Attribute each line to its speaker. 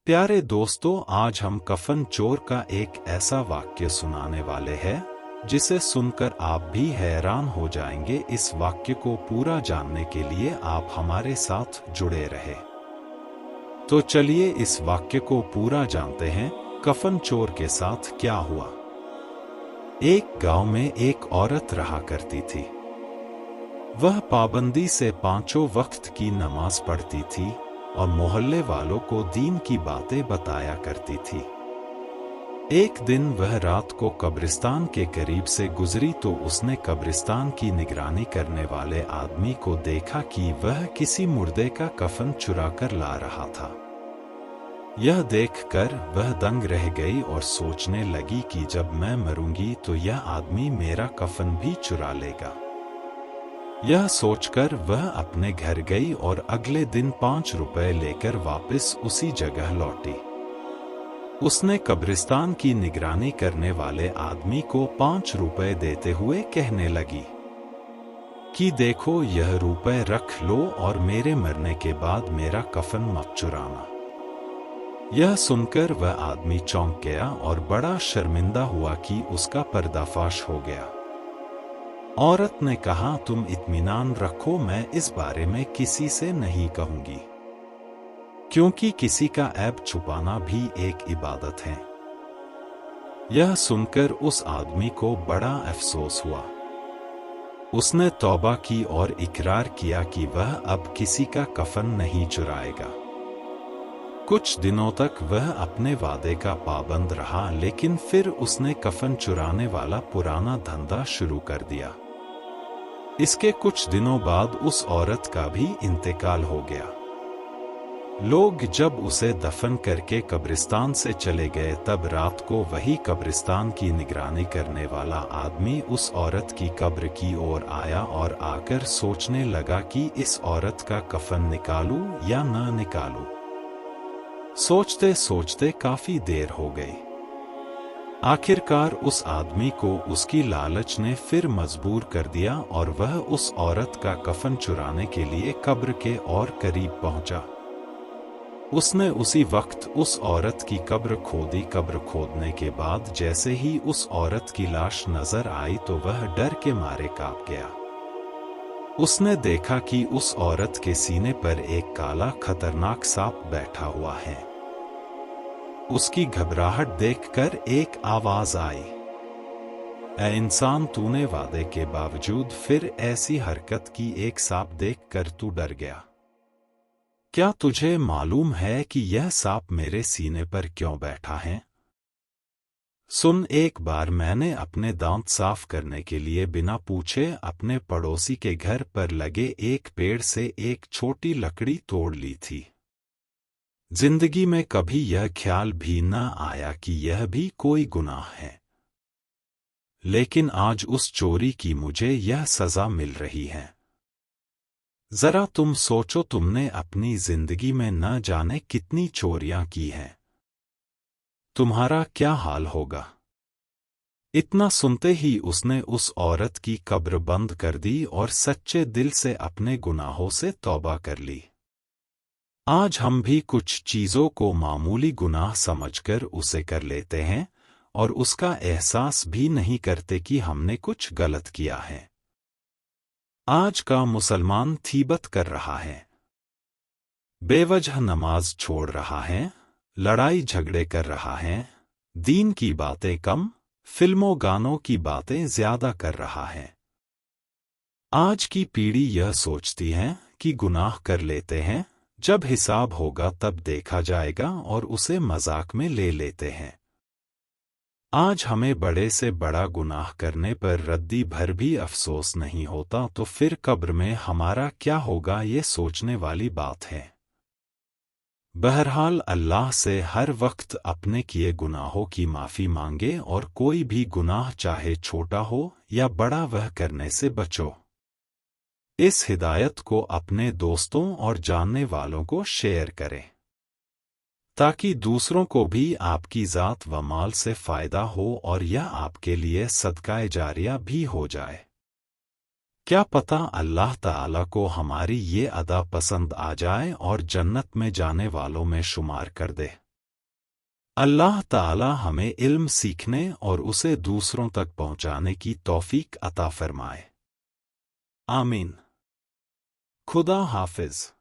Speaker 1: प्यारे दोस्तों, आज हम कफन चोर का एक ऐसा वाक्य सुनाने वाले हैं जिसे सुनकर आप भी हैरान हो जाएंगे। इस वाक्य को पूरा जानने के लिए आप हमारे साथ जुड़े रहे। तो चलिए इस वाक्य को पूरा जानते हैं। कफन चोर के साथ क्या हुआ। एक गांव में एक औरत रहा करती थी। वह पाबंदी से पांचों वक्त की नमाज पढ़ती थी और मोहल्ले वालों को दीन की बातें बताया करती थी। एक दिन वह रात को कब्रिस्तान के करीब से गुजरी तो उसने कब्रिस्तान की निगरानी करने वाले आदमी को देखा कि वह किसी मुर्दे का कफन चुरा कर ला रहा था। यह देखकर वह दंग रह गई और सोचने लगी कि जब मैं मरूंगी तो यह आदमी मेरा कफन भी चुरा लेगा। यह सोचकर वह अपने घर गई और अगले दिन 5 रुपए लेकर वापस उसी जगह लौटी। उसने कब्रिस्तान की निगरानी करने वाले आदमी को 5 रुपए देते हुए कहने लगी कि देखो, यह रुपए रख लो और मेरे मरने के बाद मेरा कफन मत चुराना। यह सुनकर वह आदमी चौंक गया और बड़ा शर्मिंदा हुआ कि उसका पर्दाफाश हो गया। औरत ने कहा, तुम इत्मीनान रखो, मैं इस बारे में किसी से नहीं कहूंगी, क्योंकि किसी का ऐब छुपाना भी एक इबादत है। यह सुनकर उस आदमी को बड़ा अफसोस हुआ। उसने तौबा की और इकरार किया कि वह अब किसी का कफन नहीं चुराएगा। कुछ दिनों तक वह अपने वादे का पाबंद रहा, लेकिन फिर उसने कफन चुराने वाला पुराना धंधा शुरू कर दिया। इसके कुछ दिनों बाद उस औरत का भी इंतकाल हो गया। लोग जब उसे दफन करके कब्रिस्तान से चले गए तब रात को वही कब्रिस्तान की निगरानी करने वाला आदमी उस औरत की कब्र की ओर आया और आकर सोचने लगा कि इस औरत का कफन निकालूं या न निकालूं। सोचते सोचते काफी देर हो गई। आखिरकार उस आदमी को उसकी लालच ने फिर मजबूर कर दिया और वह उस औरत का कफन चुराने के लिए कब्र के और करीब पहुंचा। उसने उसी वक्त उस औरत की कब्र खोदी। कब्र खोदने के बाद जैसे ही उस औरत की लाश नजर आई तो वह डर के मारे कांप गया। उसने देखा कि उस औरत के सीने पर एक काला खतरनाक सांप बैठा हुआ है। उसकी घबराहट देखकर एक आवाज आई, ऐ इंसान, तूने वादे के बावजूद फिर ऐसी हरकत की। एक सांप देखकर तू डर गया। क्या तुझे मालूम है कि यह सांप मेरे सीने पर क्यों बैठा है? सुन, एक बार मैंने अपने दांत साफ करने के लिए बिना पूछे अपने पड़ोसी के घर पर लगे एक पेड़ से एक छोटी लकड़ी तोड़ ली थी। जिंदगी में कभी यह ख्याल भी न आया कि यह भी कोई गुनाह है, लेकिन आज उस चोरी की मुझे यह सजा मिल रही है। जरा तुम सोचो, तुमने अपनी जिंदगी में न जाने कितनी चोरियां की हैं। तुम्हारा क्या हाल होगा? इतना सुनते ही उसने उस औरत की कब्र बंद कर दी और सच्चे दिल से अपने गुनाहों से तौबा कर ली। आज हम भी कुछ चीजों को मामूली गुनाह समझकर उसे कर लेते हैं और उसका एहसास भी नहीं करते कि हमने कुछ गलत किया है। आज का मुसलमान गीबत कर रहा है, बेवजह नमाज छोड़ रहा है, लड़ाई झगड़े कर रहा है, दीन की बातें कम, फिल्मों गानों की बातें ज्यादा कर रहा है। आज की पीढ़ी यह सोचती है कि गुनाह कर लेते हैं, जब हिसाब होगा तब देखा जाएगा, और उसे मजाक में ले लेते हैं। आज हमें बड़े से बड़ा गुनाह करने पर रद्दी भर भी अफसोस नहीं होता, तो फिर कब्र में हमारा क्या होगा, ये सोचने वाली बात है। बहरहाल अल्लाह से हर वक्त अपने किए गुनाहों की माफ़ी मांगे और कोई भी गुनाह चाहे छोटा हो या बड़ा वह करने से बचो। इस हिदायत को अपने दोस्तों और जानने वालों को शेयर करें, ताकि दूसरों को भी आपकी ज़ात व माल से फ़ायदा हो और यह आपके लिए सदकाए जारिया भी हो जाए। क्या पता अल्लाह ताला को हमारी ये अदा पसंद आ जाए और जन्नत में जाने वालों में शुमार कर दे। अल्लाह ताला हमें इल्म सीखने और उसे दूसरों तक पहुंचाने की तौफीक अता फरमाए। आमीन। खुदा हाफिज।